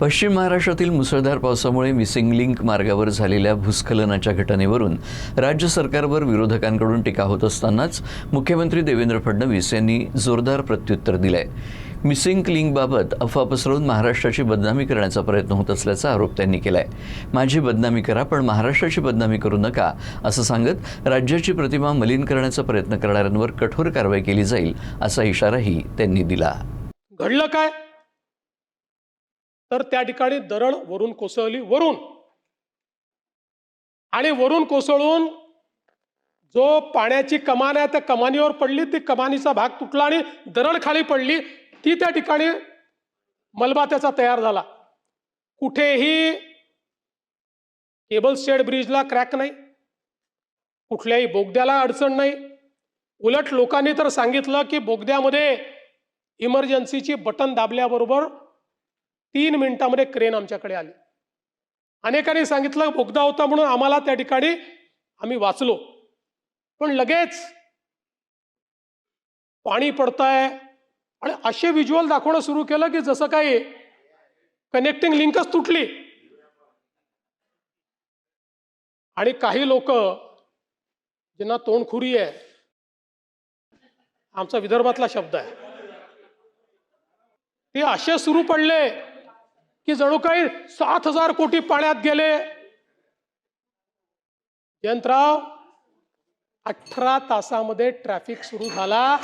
पश्चिम महाराष्ट्रातील मुसळधार पावसामुळे मिसिंग लिंक मार्गावर झालेल्या भूस्खलनाच्या घटनेवरून राज्य सरकारवर विरोधकांकडून टीका होत असतानाच मुख्यमंत्री देवेंद्र फडणवीस यांनी जोरदार प्रत्युत्तर दिलंय। मिसिंग लिंकबाबत अफवा पसरवून महाराष्ट्राची बदनामी करण्याचा प्रयत्न होत असल्याचा आरोप त्यांनी केलाय। माझी बदनामी करा पण महाराष्ट्राची बदनामी करू नका असं सांगत राज्याची प्रतिमा मलिन करण्याचा प्रयत्न करणाऱ्यांवर कठोर कारवाई केली जाईल असा इशाराही त्यांनी दिला। घडलं काय तर त्या ठिकाणी दरड वरून कोसळली, वरून कोसळून जो पाण्याची कमान आहे त्या कमानीवर पडली, ती कमानीचा भाग तुटला आणि दरड खाली पडली। ती त्या ठिकाणी मलबा त्याचा तयार झाला। कुठेही केबल स्टेड ब्रिजला क्रॅक नाही, कुठल्याही बोगद्याला अडचण नाही। उलट लोकांनी तर सांगितलं की बोगद्यामध्ये इमर्जन्सीची बटन दाबल्याबरोबर 3 मिनिटांमध्ये क्रेन आमच्याकडे आली। अनेकांनी सांगितलं बोगदा होता म्हणून आम्हाला त्या ठिकाणी आम्ही वाचलो, पण लगेच पाणी पडतंय आणि असे व्हिज्युअल दाखवणं सुरू केलं की जसं काही कनेक्टिंग लिंकच तुटली। आणि काही लोक ज्यांना तोंडखुरी आहे, आमचा विदर्भातला शब्द आहे, ते असे सुरू पडले की जणू काही 7,000 कोटी पाण्यात गेले। जयंतराव, 18 तासामध्ये ट्रॅफिक सुरू झाला।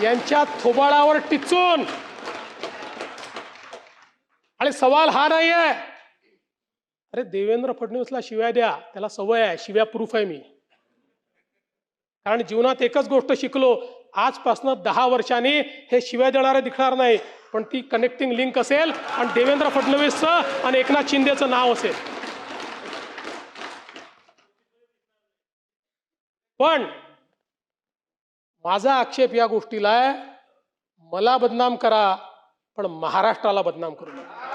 यांच्या थोबाडावर टिचून। आणि सवाल हा नाही आहे, अरे देवेंद्र फडणवीसला शिव्या द्या, त्याला सवय आहे, शिव्या प्रूफ आहे मी। कारण जीवनात एकच गोष्ट शिकलो, आजपासून 10 वर्षांनी हे शिव्या देणारे दिसणार नाही, पण ती कनेक्टिंग लिंक असेल आणि देवेंद्र फडणवीसचं आणि एकनाथ शिंदेचं नाव असेल। पण माझा आक्षेप या गोष्टीला आहे, मला बदनाम करा पण महाराष्ट्राला बदनाम करू नका।